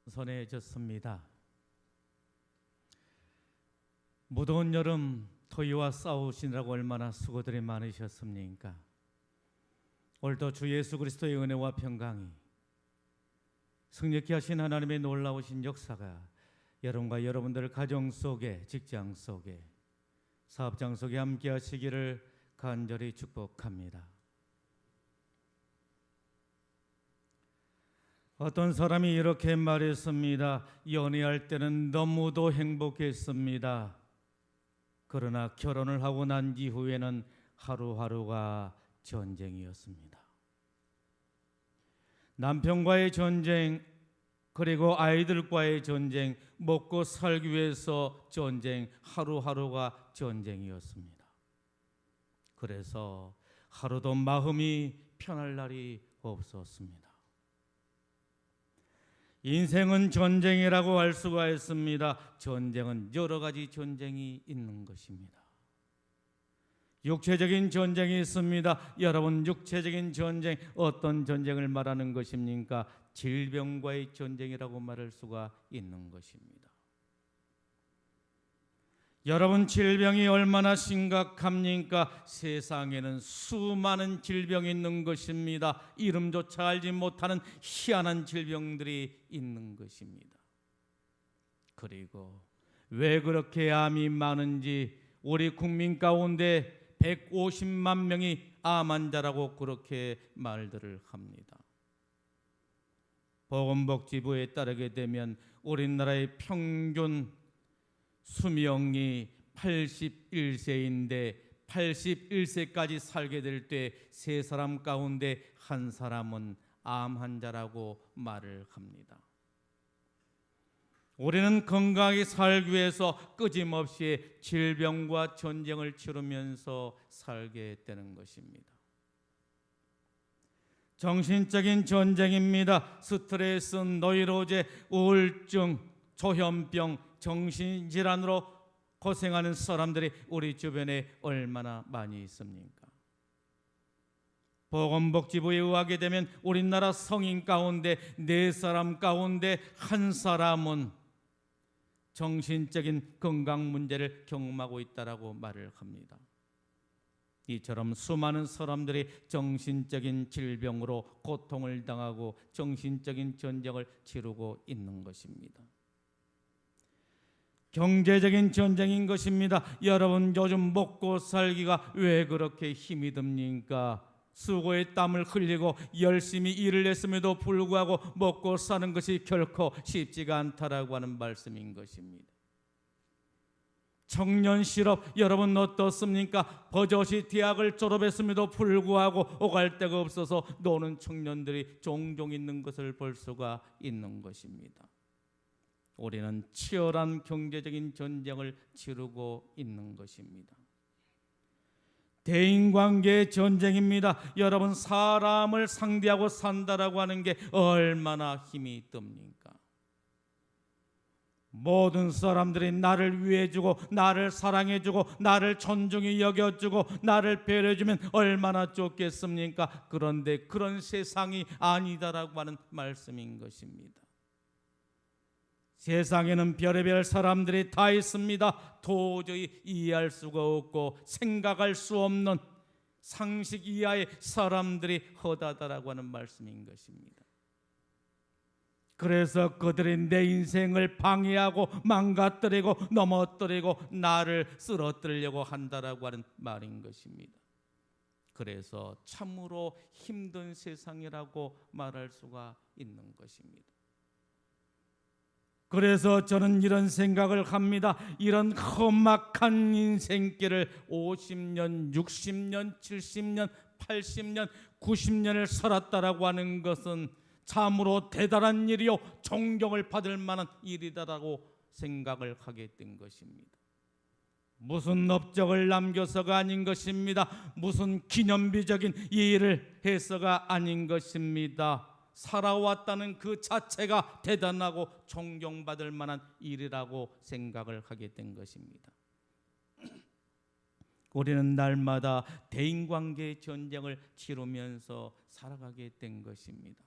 선해졌습니다. 무더운 여름 더위와 싸우시느라고 얼마나 수고들이 많으셨습니까? 오늘도 주 예수 그리스도의 은혜와 평강이 승리케 하신 하나님의 놀라우신 역사가 여러분과 여러분들 가정 속에, 직장 속에, 사업장 속에 함께 하시기를 간절히 축복합니다. 어떤 사람이 이렇게 말했습니다. 연애할 때는 너무도 행복했습니다. 그러나 결혼을 하고 난 이후에는 하루하루가 전쟁이었습니다. 남편과의 전쟁, 그리고 아이들과의 전쟁, 먹고 살기 위해서 전쟁, 하루하루가 전쟁이었습니다. 그래서 하루도 마음이 편할 날이 없었습니다. 인생은 전쟁이라고 할 수가 있습니다. 전쟁은 여러 가지 전쟁이 있는 것입니다. 육체적인 전쟁이 있습니다. 여러분, 육체적인 전쟁, 어떤 전쟁을 말하는 것입니까? 질병과의 전쟁이라고 말할 수가 있는 것입니다. 여러분, 질병이 얼마나 심각합니까? 세상에는 수많은 질병이 있는 것입니다. 이름조차 알지 못하는 희한한 질병들이 있는 것입니다. 그리고 왜 그렇게 암이 많은지 우리 국민 가운데 150만 명이 암 환자라고 그렇게 말들을 합니다. 보건복지부에 따르게 되면 우리나라의 평균 수명이 81세인데 81세까지 살게 될 때 세 사람 가운데 한 사람은 암 환자라고 말을 합니다. 우리는 건강하게 살기 위해서 끊임없이 질병과 전쟁을 치르면서 살게 되는 것입니다. 정신적인 전쟁입니다. 스트레스, 노이로제, 우울증, 조현병, 정신질환으로 고생하는 사람들이 우리 주변에 얼마나 많이 있습니까? 보건복지부에 의하게 되면 우리나라 성인 가운데 4사람 가운데 한 사람은 정신적인 건강 문제를 경험하고 있다라고 말을 합니다. 이처럼 수많은 사람들이 정신적인 질병으로 고통을 당하고 정신적인 전쟁을 치르고 있는 것입니다. 경제적인 전쟁인 것입니다. 여러분, 요즘 먹고 살기가 왜 그렇게 힘이 듭니까? 수고의 땀을 흘리고 열심히 일을 했음에도 불구하고 먹고 사는 것이 결코 쉽지가 않다라고 하는 말씀인 것입니다. 청년 실업, 여러분 어떻습니까? 버젓이 대학을 졸업했음에도 불구하고 오갈 데가 없어서 노는 청년들이 종종 있는 것을 볼 수가 있는 것입니다. 우리는 치열한 경제적인 전쟁을 치르고 있는 것입니다. 대인관계의 전쟁입니다. 여러분, 사람을 상대하고 산다라고 하는 게 얼마나 힘이 듭니까? 모든 사람들이 나를 위해주고 나를 사랑해주고 나를 존중히 여겨주고 나를 배려해주면 얼마나 좋겠습니까? 그런데 그런 세상이 아니다라고 하는 말씀인 것입니다. 세상에는 별의별 사람들이 다 있습니다. 도저히 이해할 수가 없고 생각할 수 없는 상식 이하의 사람들이 허다하다라고 하는 말씀인 것입니다. 그래서 그들이 내 인생을 방해하고 망가뜨리고 넘어뜨리고 나를 쓰러뜨리려고 한다라고 하는 말인 것입니다. 그래서 참으로 힘든 세상이라고 말할 수가 있는 것입니다. 그래서 저는 이런 생각을 합니다. 이런 험악한 인생길을 50년, 60년, 70년, 80년, 90년을 살았다라고 하는 것은 참으로 대단한 일이요 존경을 받을 만한 일이다라고 생각을 하게 된 것입니다. 무슨 업적을 남겨서가 아닌 것입니다. 무슨 기념비적인 일을 해서가 아닌 것입니다. 살아왔다는 그 자체가 대단하고 존경받을 만한 일이라고 생각을 하게 된 것입니다. 우리는 날마다 대인관계의 전쟁을 치르면서 살아가게 된 것입니다.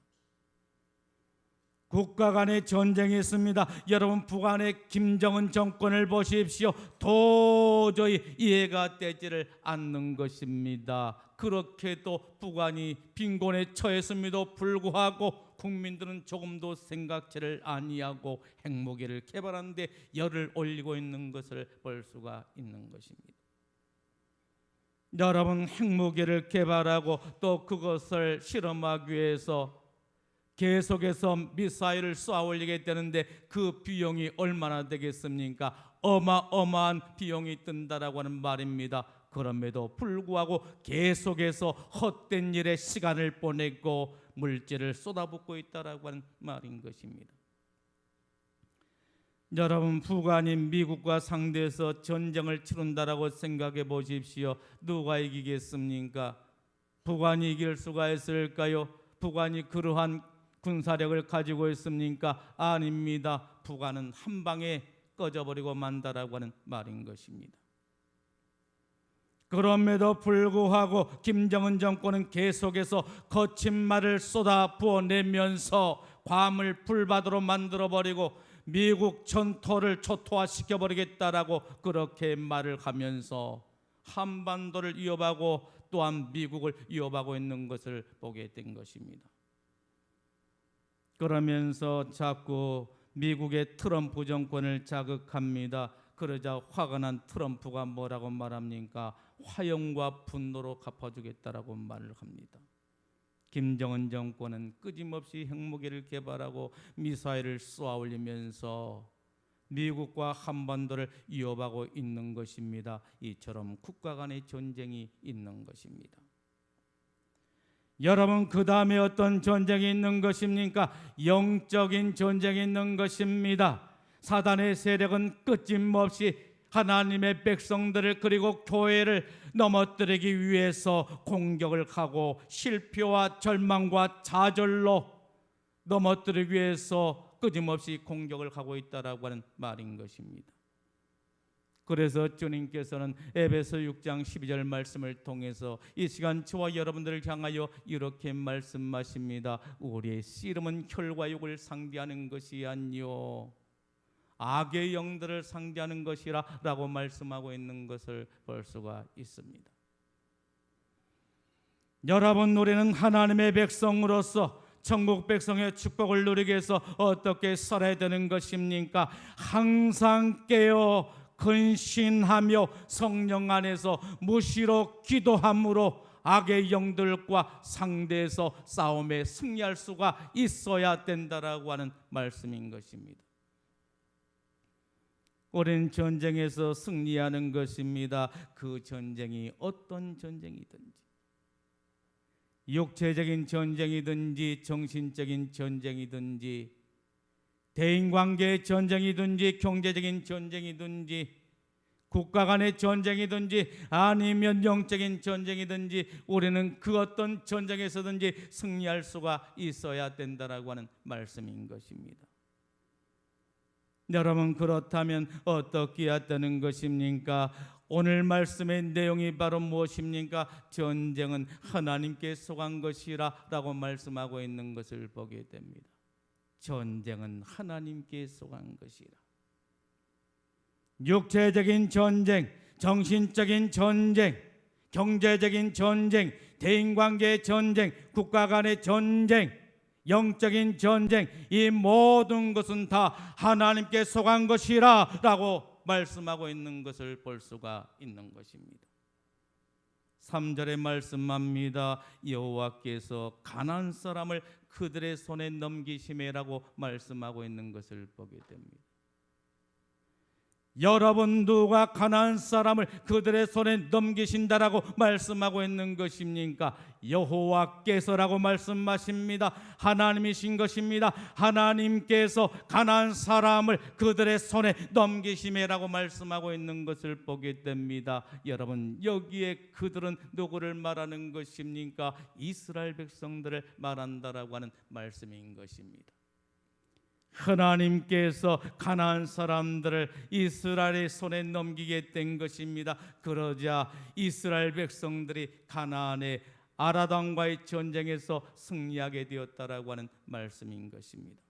국가 간의 전쟁이 있습니다. 여러분, 북한의 김정은 정권을 보십시오. 도저히 이해가 되지를 않는 것입니다. 그렇게도 북한이 빈곤에 처했음에도 불구하고 국민들은 조금도 생각지를 아니하고 핵무기를 개발하는 데 열을 올리고 있는 것을 볼 수가 있는 것입니다. 여러분, 핵무기를 개발하고 또 그것을 실험하기 위해서 계속해서 미사일을 쏘아 올리게 되는데 그 비용이 얼마나 되겠습니까? 어마어마한 비용이 든다라고 하는 말입니다. 그럼에도 불구하고 계속해서 헛된 일에 시간을 보내고 물질을 쏟아붓고 있다라고 하는 말인 것입니다. 여러분, 북한이 미국과 상대해서 전쟁을 치른다라고 생각해 보십시오. 누가 이기겠습니까? 북한이 이길 수가 있을까요? 북한이 그러한 군사력을 가지고 있습니까? 아닙니다. 북한은 한 방에 꺼져버리고 만다라고 하는 말인 것입니다. 그럼에도 불구하고 김정은 정권은 계속해서 거친 말을 쏟아 부어내면서 괌을 불바다로 만들어버리고 미국 전토를 초토화시켜버리겠다라고 그렇게 말을 하면서 한반도를 위협하고 또한 미국을 위협하고 있는 것을 보게 된 것입니다. 그러면서 자꾸 미국의 트럼프 정권을 자극합니다. 그러자 화가 난 트럼프가 뭐라고 말합니까? 화염과 분노로 갚아주겠다라고 말을 합니다. 김정은 정권은 끊임없이 핵무기를 개발하고 미사일을 쏘아 올리면서 미국과 한반도를 위협하고 있는 것입니다. 이처럼 국가 간의 전쟁이 있는 것입니다. 여러분, 그 다음에 어떤 전쟁이 있는 것입니까? 영적인 전쟁이 있는 것입니다. 사단의 세력은 끊임없이 하나님의 백성들을 그리고 교회를 넘어뜨리기 위해서 공격을 하고 실패와 절망과 좌절로 넘어뜨리기 위해서 끊임없이 공격을 하고 있다라고 하는 말인 것입니다. 그래서 주님께서는 에베소 6장 12절 말씀을 통해서 이 시간 저와 여러분들을 향하여 이렇게 말씀하십니다. 우리의 씨름은 혈과 육을 상대하는 것이 아니요 악의 영들을 상대하는 것이라 라고 말씀하고 있는 것을 볼 수가 있습니다. 여러분, 우리는 하나님의 백성으로서 천국 백성의 축복을 누리기 위해서 어떻게 살아야 되는 것입니까? 항상 깨어 근신하며 성령 안에서 무시로 기도함으로 악의 영들과 상대해서 싸움에 승리할 수가 있어야 된다라고 하는 말씀인 것입니다. 우리는 전쟁에서 승리하는 것입니다. 그 전쟁이 어떤 전쟁이든지, 육체적인 전쟁이든지 정신적인 전쟁이든지, 대인관계의 전쟁이든지 경제적인 전쟁이든지, 국가 간의 전쟁이든지 아니면 영적인 전쟁이든지 우리는 그 어떤 전쟁에서든지 승리할 수가 있어야 된다라고 하는 말씀인 것입니다. 여러분, 그렇다면 어떻게 해야 되는 것입니까? 오늘 말씀의 내용이 바로 무엇입니까? 전쟁은 하나님께 속한 것이라 라고 말씀하고 있는 것을 보게 됩니다. 전쟁은 하나님께 속한 것이라. 육체적인 전쟁, 정신적인 전쟁, 경제적인 전쟁, 대인관계의 전쟁, 국가 간의 전쟁, 영적인 전쟁, 이 모든 것은 다 하나님께 속한 것이라 라고 말씀하고 있는 것을 볼 수가 있는 것입니다. 3절에 말씀합니다. 여호와께서 가나안 사람을 그들의 손에 넘기심이라고 말씀하고 있는 것을 보게 됩니다. 여러분, 누가 가나안 사람을 그들의 손에 넘기신다라고 말씀하고 있는 것입니까? 여호와께서라고 말씀하십니다. 하나님이신 것입니다. 하나님께서 가나안 사람을 그들의 손에 넘기심이라고 말씀하고 있는 것을 보게 됩니다. 여러분, 여기에 그들은 누구를 말하는 것입니까? 이스라엘 백성들을 말한다라고 하는 말씀인 것입니다. 하나님께서 가나안 사람들을 이스라엘의 손에 넘기게 된 것입니다. 그러자 이스라엘 백성들이 가나안의 아라단과의 전쟁에서 승리하게 되었다라고 하는 말씀인 것입니다.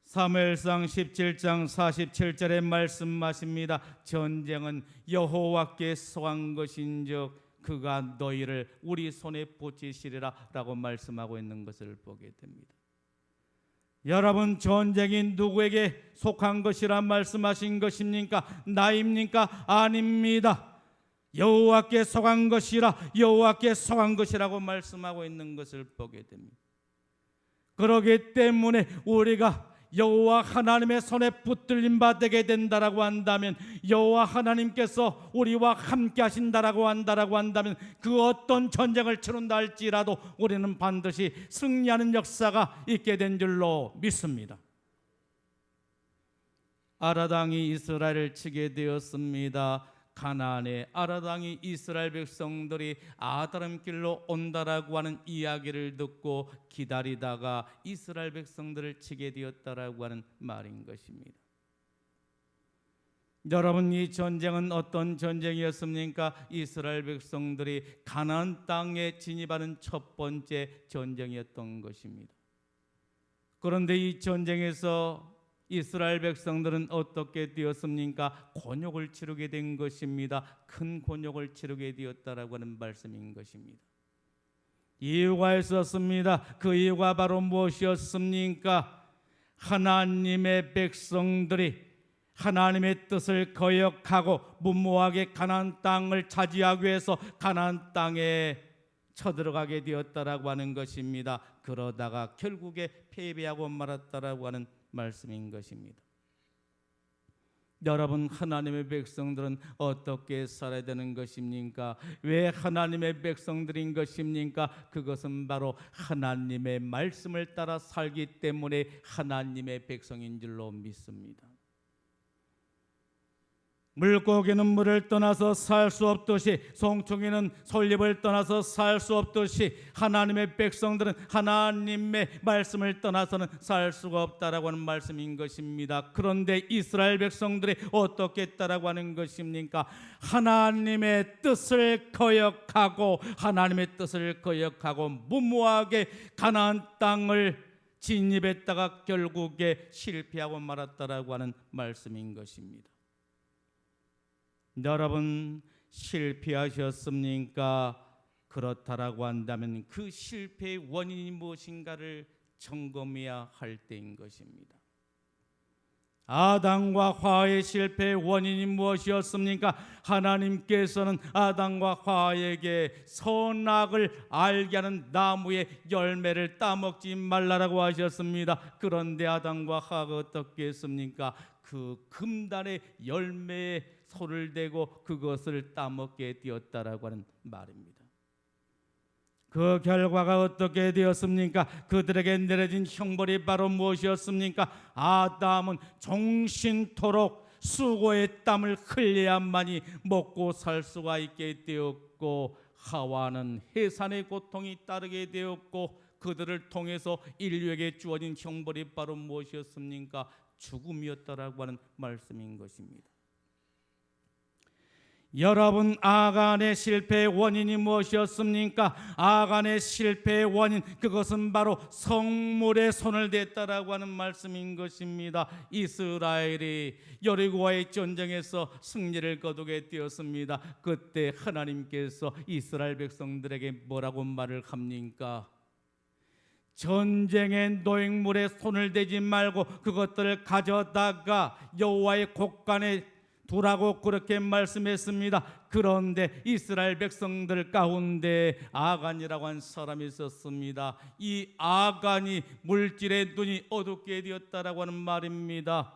사무엘상 17장 47절에 말씀하십니다. 전쟁은 여호와께 속한 것인즉 그가 너희를 우리 손에 붙이시리라 라고 말씀하고 있는 것을 보게 됩니다. 여러분, 전쟁이 누구에게 속한 것이라 말씀하신 것입니까? 나입니까? 아닙니다. 여호와께 속한 것이라, 여호와께 속한 것이라고 말씀하고 있는 것을 보게 됩니다. 그러기 때문에 우리가 여호와 하나님의 손에 붙들림 받게 된다라고 한다면, 여호와 하나님께서 우리와 함께 하신다라고 한다면 그 어떤 전쟁을 치른다 할지라도 우리는 반드시 승리하는 역사가 있게 된 줄로 믿습니다. 아라당이 이스라엘을 치게 되었습니다. 가나안의 아라당이 이스라엘 백성들이 아다람길로 온다라고 하는 이야기를 듣고 기다리다가 이스라엘 백성들을 치게 되었다라고 하는 말인 것입니다. 여러분, 이 전쟁은 어떤 전쟁이었습니까? 이스라엘 백성들이 가나안 땅에 진입하는 첫 번째 전쟁이었던 것입니다. 그런데 이 전쟁에서 이스라엘 백성들은 어떻게 되었습니까? 곤욕을 치르게 된 것입니다. 큰 곤욕을 치르게 되었다라고 하는 말씀인 것입니다. 이유가 있었습니다. 그 이유가 바로 무엇이었습니까? 하나님의 백성들이 하나님의 뜻을 거역하고 무모하게 가나안 땅을 차지하기 위해서 가나안 땅에 쳐들어가게 되었다라고 하는 것입니다. 그러다가 결국에 패배하고 말았다라고 하는 말씀인 것입니다. 여러분, 하나님의 백성들은 어떻게 살아야 되는 것입니까? 왜 하나님의 백성들인 것입니까? 그것은 바로 하나님의 말씀을 따라 살기 때문에 하나님의 백성인 줄로 믿습니다. 물고기는 물을 떠나서 살 수 없듯이, 송충이는 솔잎을 떠나서 살 수 없듯이 하나님의 백성들은 하나님의 말씀을 떠나서는 살 수가 없다라고 하는 말씀인 것입니다. 그런데 이스라엘 백성들이 어떻게 했다라고 하는 것입니까? 하나님의 뜻을 거역하고 무모하게 가나안 땅을 진입했다가 결국에 실패하고 말았다라고 하는 말씀인 것입니다. 여러분, 실패하셨습니까? 그렇다라고 한다면 그 실패의 원인이 무엇인가를 점검해야 할 때인 것입니다. 아담과 화의 실패의 원인이 무엇이었습니까? 하나님께서는 아담과 화에게 선악을 알게 하는 나무의 열매를 따먹지 말라라고 하셨습니다. 그런데 아담과 화가 어떻게 했습니까? 그 금단의 열매에 손을 대고 그것을 따먹게 되었다라고 하는 말입니다. 그 결과가 어떻게 되었습니까? 그들에게 내려진 형벌이 바로 무엇이었습니까? 아담은 종신토록 수고의 땀을 흘려야만이 먹고 살 수가 있게 되었고, 하와는 해산의 고통이 따르게 되었고, 그들을 통해서 인류에게 주어진 형벌이 바로 무엇이었습니까? 죽음이었다라고 하는 말씀인 것입니다. 여러분, 아간의 실패의 원인이 무엇이었습니까? 아간의 실패의 원인, 그것은 바로 성물에 손을 댔다라고 하는 말씀인 것입니다. 이스라엘이 여리고와의 전쟁에서 승리를 거두게 되었습니다. 그때 하나님께서 이스라엘 백성들에게 뭐라고 말을 합니까? 전쟁의 노획물에 손을 대지 말고 그것들을 가져다가 여호와의 곳간에 두라고 그렇게 말씀했습니다. 그런데 이스라엘 백성들 가운데 아간이라고 한 사람이 있었습니다. 이 아간이 물질의 눈이 어둡게 되었다라고 하는 말입니다.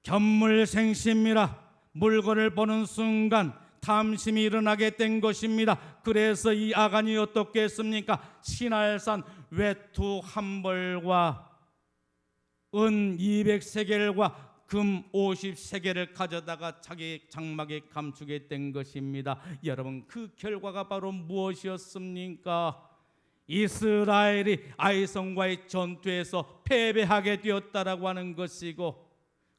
견물생심이라 물건을 보는 순간 탐심이 일어나게 된 것입니다. 그래서 이 아간이 어떻게 했습니까? 신할산 외투 한 벌과 은 200세겔과 금 50세겔을 가져다가 자기 장막에 감추게 된 것입니다. 여러분, 그 결과가 바로 무엇이었습니까? 이스라엘이 아이성과의 전투에서 패배하게 되었다라고 하는 것이고,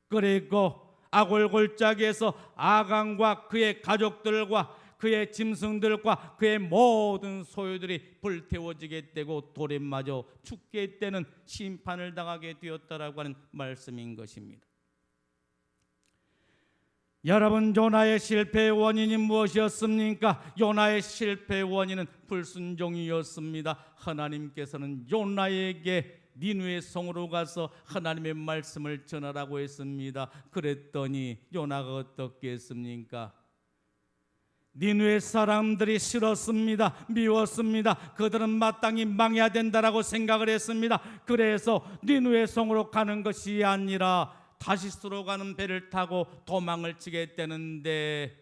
그리고 아골골짜기에서 아간과 그의 가족들과 그의 짐승들과 그의 모든 소유들이 불태워지게 되고 돌에 맞아 죽게 되는 심판을 당하게 되었다라고 하는 말씀인 것입니다. 여러분, 요나의 실패의 원인이 무엇이었습니까? 요나의 실패의 원인은 불순종이었습니다. 하나님께서는 요나에게 니느웨 성으로 가서 하나님의 말씀을 전하라고 했습니다. 그랬더니 요나가 어떻게 했습니까? 니느웨 사람들이 싫었습니다. 미웠습니다. 그들은 마땅히 망해야 된다라고 생각을 했습니다. 그래서 니느웨 성으로 가는 것이 아니라 다시스로 가는 배를 타고 도망을 치게 되는데,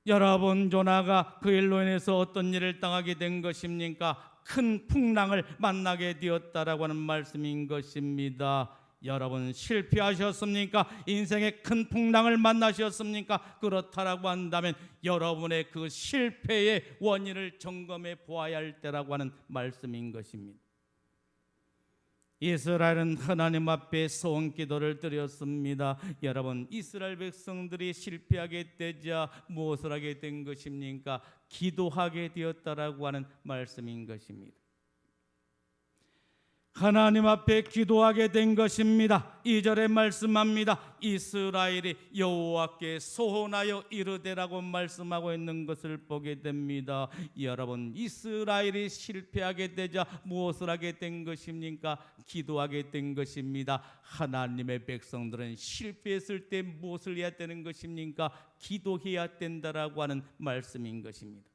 여러분, 요나가 그 일로 인해서 어떤 일을 당하게 된 것입니까? 큰 풍랑을 만나게 되었다라고 하는 말씀인 것입니다. 여러분, 실패하셨습니까? 인생의 큰 풍랑을 만나셨습니까? 그렇다라고 한다면 여러분의 그 실패의 원인을 점검해 보아야 할 때라고 하는 말씀인 것입니다. 이스라엘은 하나님 앞에 소원 기도를 드렸습니다. 여러분, 이스라엘 백성들이 실패하게 되자 무엇을 하게 된 것입니까? 기도하게 되었다라고 하는 말씀인 것입니다. 하나님 앞에 기도하게 된 것입니다. 2절에 말씀합니다. 이스라엘이 여호와께 소원하여 이르되라고 말씀하고 있는 것을 보게 됩니다. 여러분, 이스라엘이 실패하게 되자 무엇을 하게 된 것입니까? 기도하게 된 것입니다. 하나님의 백성들은 실패했을 때 무엇을 해야 되는 것입니까? 기도해야 된다라고 하는 말씀인 것입니다.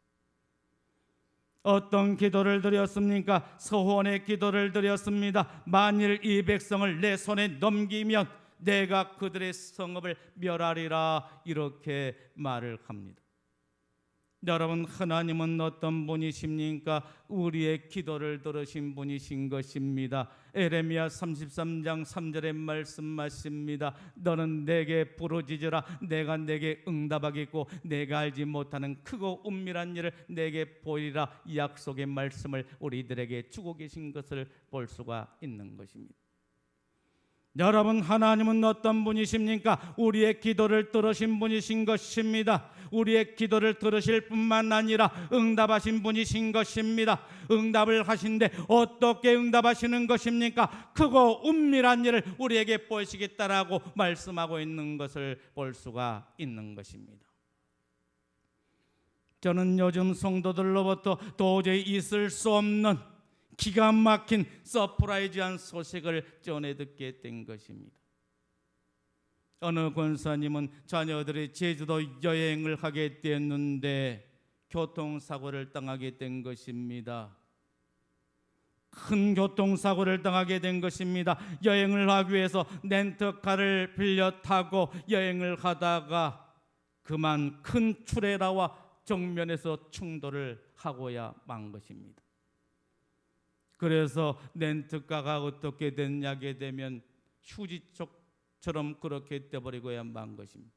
어떤 기도를 드렸습니까? 서원의 기도를 드렸습니다. 만일 이 백성을 내 손에 넘기면 내가 그들의 성읍을 멸하리라, 이렇게 말을 합니다. 여러분, 하나님은 어떤 분이십니까? 우리의 기도를 들으신 분이신 것입니다. 에레미야 33장 3절에 말씀하십니다. 너는 내게 부르짖으라. 내가 내게 응답하겠고 내가 알지 못하는 크고 은밀한 일을 내게 보이리라. 약속의 말씀을 우리들에게 주고 계신 것을 볼 수가 있는 것입니다. 여러분, 하나님은 어떤 분이십니까? 우리의 기도를 들으신 분이신 것입니다. 우리의 기도를 들으실 뿐만 아니라 응답하신 분이신 것입니다. 응답을 하신데 어떻게 응답하시는 것입니까? 크고 은밀한 일을 우리에게 보이시겠다라고 말씀하고 있는 것을 볼 수가 있는 것입니다. 저는 요즘 성도들로부터 도저히 있을 수 없는 기가 막힌 서프라이즈한 소식을 전해 듣게 된 것입니다. 어느 권사님은 자녀들이 제주도 여행을 하게 되었는데 교통사고를 당하게 된 것입니다. 큰 교통사고를 당하게 된 것입니다. 여행을 하기 위해서 렌트카를 빌려 타고 여행을 하다가 그만 큰 트레일러와 정면에서 충돌을 하고야 만 것입니다. 그래서 렌트카가 어떻게 됐냐게 되면 휴지쪽처럼 그렇게 떼버리고야 만 것입니다.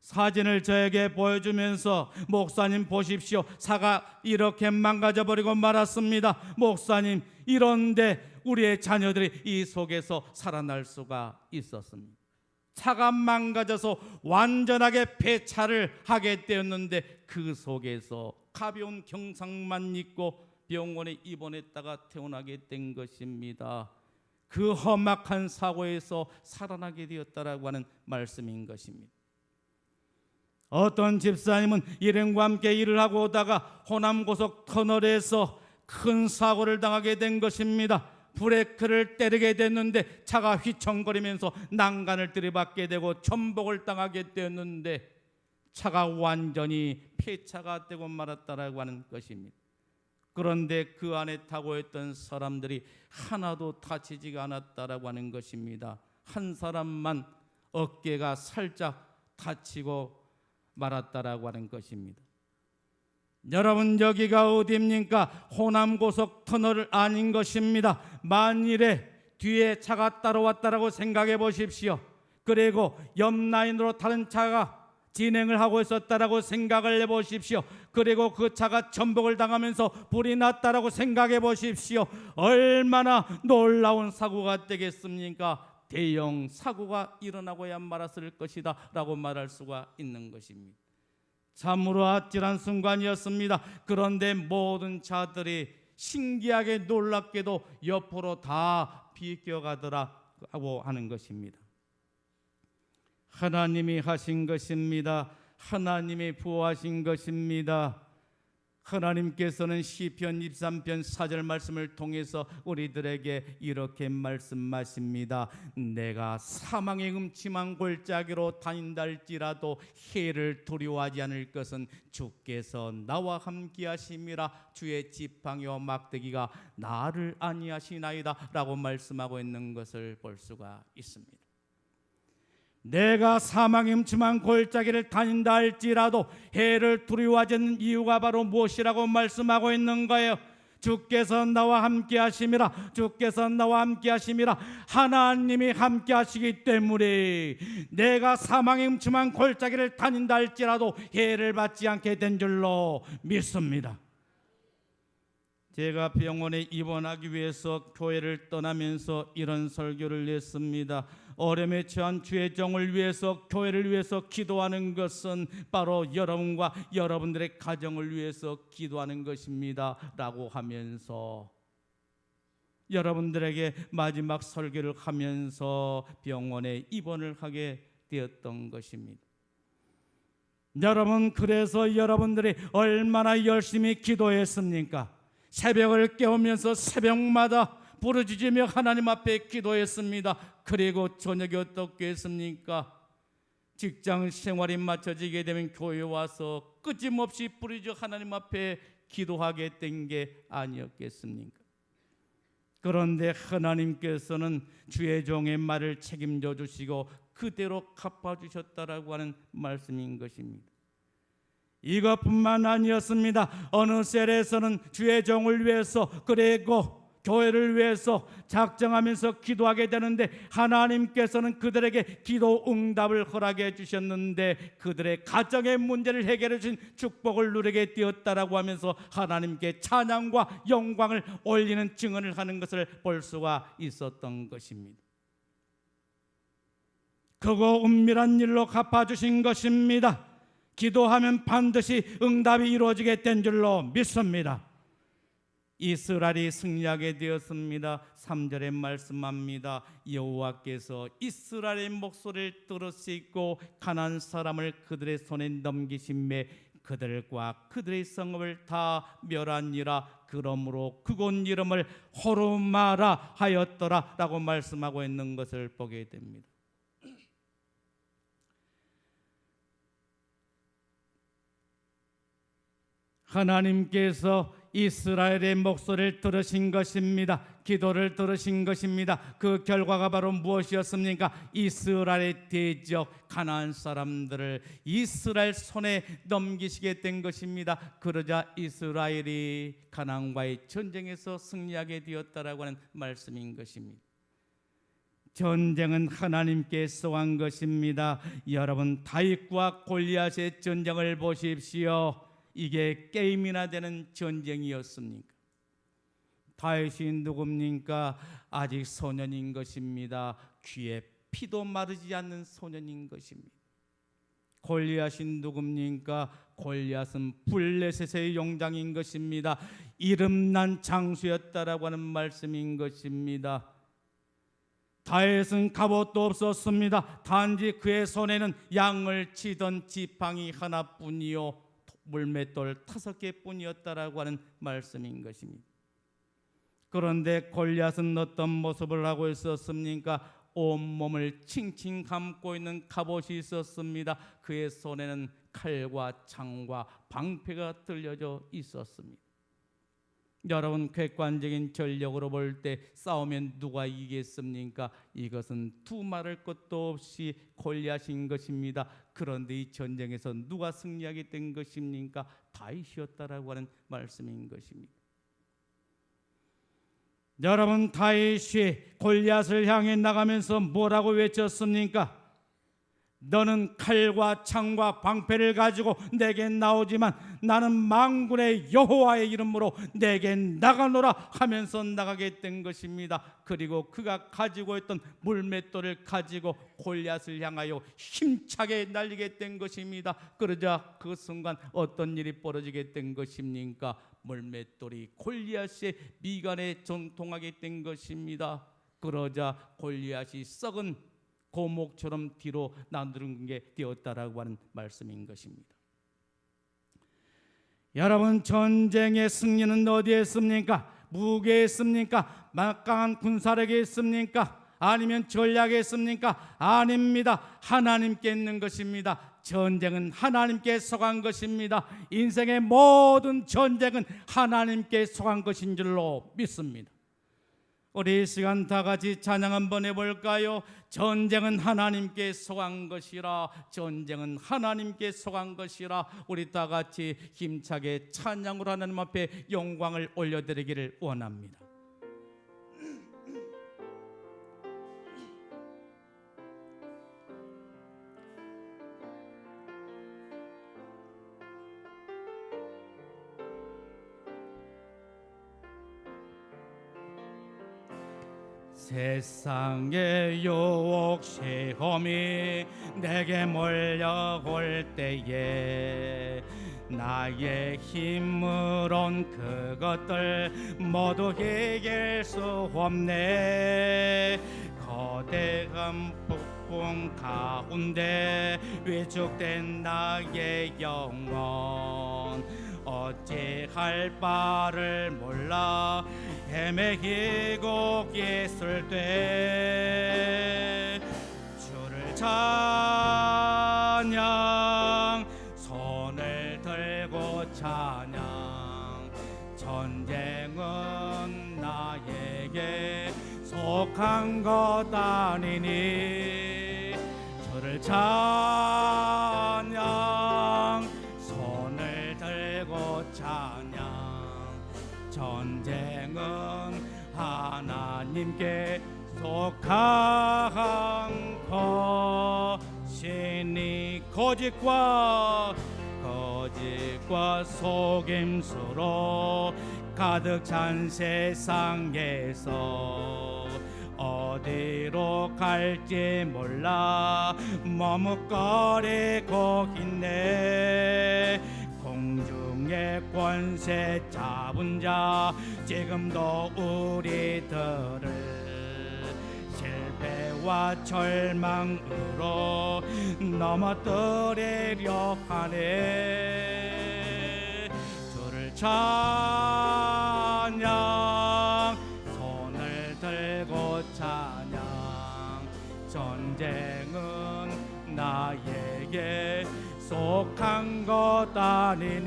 사진을 저에게 보여주면서 목사님 보십시오, 차가 이렇게 망가져버리고 말았습니다. 목사님, 이런데 우리의 자녀들이 이 속에서 살아날 수가 있었습니다. 차가 망가져서 완전하게 폐차를 하게 되었는데 그 속에서 가벼운 경상만 있고 병원에 입원했다가 퇴원하게 된 것입니다. 그 험악한 사고에서 살아나게 되었다라고 하는 말씀인 것입니다. 어떤 집사님은 일행과 함께 일을 하고 오다가 호남고속 터널에서 큰 사고를 당하게 된 것입니다. 브레이크를 때리게 됐는데 차가 휘청거리면서 난간을 들이받게 되고 전복을 당하게 되었는데 차가 완전히 폐차가 되고 말았다라고 하는 것입니다. 그런데 그 안에 타고 있던 사람들이 하나도 다치지가 않았다라고 하는 것입니다. 한 사람만 어깨가 살짝 다치고 말았다라고 하는 것입니다. 여러분, 여기가 어디입니까? 호남고속 터널 아닌 것입니다. 만일에 뒤에 차가 따라왔다라고 생각해 보십시오. 그리고 옆 라인으로 다른 차가 진행을 하고 있었다라고 생각을 해보십시오. 그리고 그 차가 전복을 당하면서 불이 났다라고 생각해 보십시오. 얼마나 놀라운 사고가 되겠습니까? 대형 사고가 일어나고야 말았을 것이다 라고 말할 수가 있는 것입니다. 참으로 아찔한 순간이었습니다. 그런데 모든 자들이 신기하게 놀랍게도 옆으로 다 비껴가더라고 하는 것입니다. 하나님이 하신 것입니다. 하나님이 부어하신 것입니다. 하나님께서는 시편 23편 4절 말씀을 통해서 우리들에게 이렇게 말씀하십니다. 내가 사망의 음침한 골짜기로 다닌다 할지라도 해를 두려워하지 않을 것은 주께서 나와 함께 하심이라. 주의 지팡이와 막대기가 나를 안위하시나이다 라고 말씀하고 있는 것을 볼 수가 있습니다. 내가 사망의 음침한 골짜기를 다닌다 할지라도 해를 두려워하지 않는 이유가 바로 무엇이라고 말씀하고 있는 거예요? 주께서 나와 함께 하심이라. 주께서 나와 함께 하심이라. 하나님이 함께 하시기 때문에 내가 사망의 음침한 골짜기를 다닌다 할지라도 해를 받지 않게 된 줄로 믿습니다. 제가 병원에 입원하기 위해서 교회를 떠나면서 이런 설교를 냈습니다. 어려움에 처한 주의 종을 위해서, 교회를 위해서 기도하는 것은 바로 여러분과 여러분들의 가정을 위해서 기도하는 것입니다 라고 하면서 여러분들에게 마지막 설교를 하면서 병원에 입원을 하게 되었던 것입니다. 여러분, 그래서 여러분들이 얼마나 열심히 기도했습니까? 새벽을 깨우면서 새벽마다 부르짖으며 하나님 앞에 기도했습니다. 그리고 저녁에 어떻게 했습니까? 직장 생활이 맞춰지게 되면 교회 와서 끊임없이 부르짖어 하나님 앞에 기도하게 된 게 아니었겠습니까? 그런데 하나님께서는 주의 종의 말을 책임져 주시고 그대로 갚아주셨다라고 하는 말씀인 것입니다. 이것뿐만 아니었습니다. 어느 셀에서는 주의 종을 위해서, 그리고 교회를 위해서 작정하면서 기도하게 되는데 하나님께서는 그들에게 기도 응답을 허락해 주셨는데 그들의 가정의 문제를 해결해 주신 축복을 누리게 되었다라고 하면서 하나님께 찬양과 영광을 올리는 증언을 하는 것을 볼 수가 있었던 것입니다. 그거 은밀한 일로 갚아주신 것입니다. 기도하면 반드시 응답이 이루어지게 된 줄로 믿습니다. 이스라엘이 승리하게 되었습니다. 3절에 말씀합니다. 여호와께서 이스라엘의 목소리를 들으시고 가나안 사람을 그들의 손에 넘기심에 그들과 그들의 성읍을 다 멸하니라. 그러므로 그곳 이름을 호르마라 하였더라 라고 말씀하고 있는 것을 보게 됩니다. 하나님께서 이스라엘의 목소리를 들으신 것입니다. 기도를 들으신 것입니다. 그 결과가 바로 무엇이었습니까? 이스라엘의 대적 가나안 사람들을 이스라엘 손에 넘기시게 된 것입니다. 그러자 이스라엘이 가나안과의 전쟁에서 승리하게 되었다라고 하는 말씀인 것입니다. 전쟁은 하나님께 쏘한 것입니다. 여러분, 다윗과 골리앗의 전쟁을 보십시오. 이게 게임이나 되는 전쟁이었습니까? 다윗이 누굽니까? 아직 소년인 것입니다. 귀에 피도 마르지 않는 소년인 것입니다. 골리앗이 누굽니까? 골리앗은 블레셋의 용장인 것입니다. 이름난 장수였다라고 하는 말씀인 것입니다. 다윗은 갑옷도 없었습니다. 단지 그의 손에는 양을 치던 지팡이 하나뿐이요 물맷돌 5개뿐이었다라고 하는 말씀인 것입니다. 그런데 골리앗은 어떤 모습을 하고 있었습니까? 온몸을 칭칭 감고 있는 갑옷이 있었습니다. 그의 손에는 칼과 창과 방패가 들려져 있었습니다. 여러분, 객관적인 전력으로 볼 때 싸우면 누가 이기겠습니까? 이것은 두말할 것도 없이 골리앗인 것입니다. 그런데 이 전쟁에서 누가 승리하게 된 것입니까? 다윗이었다라고 하는 말씀인 것입니다. 여러분, 다윗이 골리앗을 향해 나가면서 뭐라고 외쳤습니까? 너는 칼과 창과 방패를 가지고 내게 나오지만 나는 만군의 여호와의 이름으로 내게 나가노라 하면서 나가게 된 것입니다. 그리고 그가 가지고 있던 물맷돌을 가지고 골리앗을 향하여 힘차게 날리게 된 것입니다. 그러자 그 순간 어떤 일이 벌어지게 된 것입니까? 물맷돌이 골리앗의 미간에 전통하게 된 것입니다. 그러자 골리앗이 썩은 고목처럼 뒤로 나누는 게 되었다라고 하는 말씀인 것입니다. 여러분, 전쟁의 승리는 어디에 있습니까? 무게에 있습니까? 막강한 군사력에 있습니까? 아니면 전략에 있습니까? 아닙니다. 하나님께 있는 것입니다. 전쟁은 하나님께 속한 것입니다. 인생의 모든 전쟁은 하나님께 속한 것인 줄로 믿습니다. 우리 이 시간 다 같이 찬양 한번 해볼까요? 전쟁은 하나님께 속한 것이라, 전쟁은 하나님께 속한 것이라. 우리 다 같이 힘차게 찬양으로 하나님 앞에 영광을 올려드리기를 원합니다. 세상의 유혹 시험이 내게 몰려올 때에 나의 힘으론 그것들 모두 이길 수 없네. 거대한 폭풍 가운데 위축된 나의 영혼 어찌할 바를 몰라 헤매이고 있을 때 주를 찬양, 손을 들고 찬양. 전쟁은 나에게 속한 것 아니니 주를 찬양, 손을 들고 찬양. 전쟁은 하나님께 속한 것이니 거짓과 속임수로 가득 찬 세상에서 어디로 갈지 몰라 머뭇거리고 있네. 공중의 권세 잡은 자 지금도 우리들을 실패와 절망으로 넘어뜨리려 하네. 주를 찬양, 손을 들고 찬양. 전쟁은 나에게 속한 것 아니니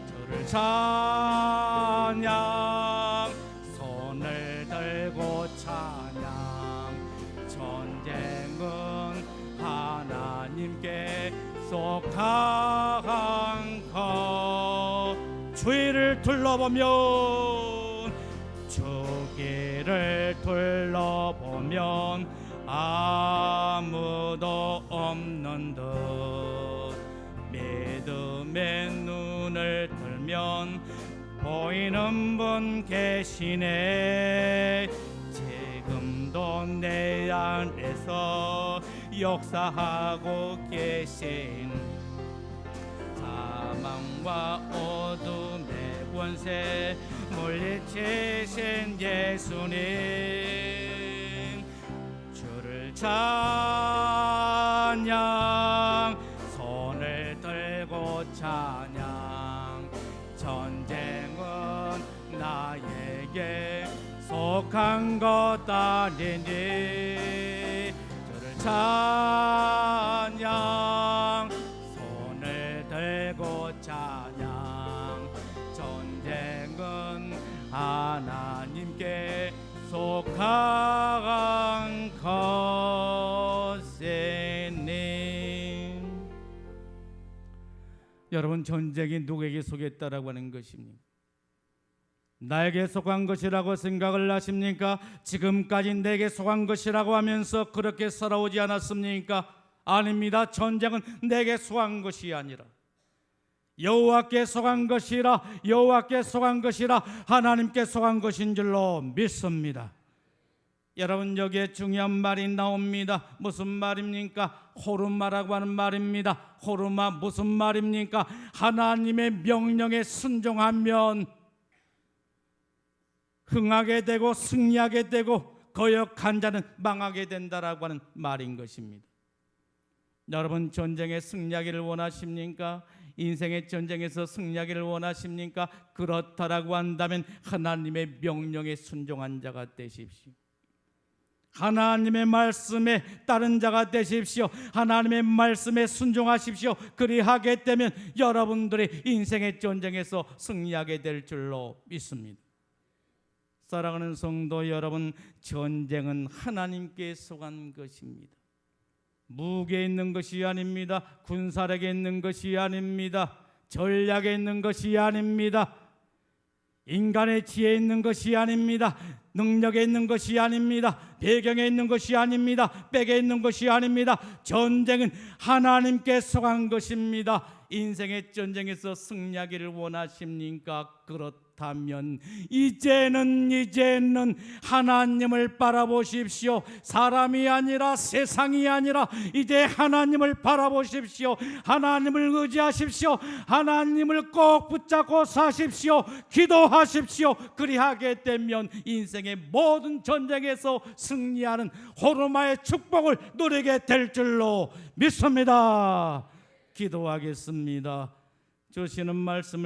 주를 찬양, 손을 들고 찬양. 전쟁은 하나님께 속한 것. 주위를 둘러보면 주위를 둘러보면 아무도 없는 듯 믿음의 눈을 들면 보이는 분 계시네. 지금도 내 안에서 역사하고 계신 사망과 어둠의 권세 물리치신 예수님. 주를 찬양, 손을 들고 찬양. 전쟁은 나에게 속한 것 아니니 주를 찬양, 손을 들고 찬양. 전쟁은 하나님께 속한 것이니. 여러분, 전쟁이 누구에게 속했다라고 하는 것입니까? 나에게 속한 것이라고 생각을 하십니까? 지금까지 내게 속한 것이라고 하면서 그렇게 살아오지 않았습니까? 아닙니다. 전쟁은 내게 속한 것이 아니라 여호와께 속한 것이라, 여호와께 속한 것이라, 하나님께 속한 것인 줄로 믿습니다. 여러분, 여기에 중요한 말이 나옵니다. 무슨 말입니까? 호르마라고 하는 말입니다. 호르마 무슨 말입니까? 하나님의 명령에 순종하면 흥하게 되고 승리하게 되고 거역한 자는 망하게 된다라고 하는 말인 것입니다. 여러분, 전쟁에 승리하기를 원하십니까? 인생의 전쟁에서 승리하기를 원하십니까? 그렇다라고 한다면 하나님의 명령에 순종한 자가 되십시오. 하나님의 말씀에 따른 자가 되십시오. 하나님의 말씀에 순종하십시오. 그리하게 되면 여러분들이 인생의 전쟁에서 승리하게 될 줄로 믿습니다. 사랑하는 성도 여러분, 전쟁은 하나님께 속한 것입니다. 무기에 있는 것이 아닙니다. 군사력에 있는 것이 아닙니다. 전략에 있는 것이 아닙니다. 인간의 지혜에 있는 것이 아닙니다. 능력에 있는 것이 아닙니다. 배경에 있는 것이 아닙니다. 백에 있는 것이 아닙니다. 전쟁은 하나님께 속한 것입니다. 인생의 전쟁에서 승리하기를 원하십니까? 그렇다면 이제는 하나님을 바라보십시오. 사람이 아니라 세상이 아니라 이제 하나님을 바라보십시오. 하나님을 의지하십시오. 하나님을 꼭 붙잡고 사십시오. 기도하십시오. 그리하게 되면 인생의 모든 전쟁에서 승리하는 호르마의 축복을 누리게 될 줄로 믿습니다. 기도하겠습니다. 주시는 말씀을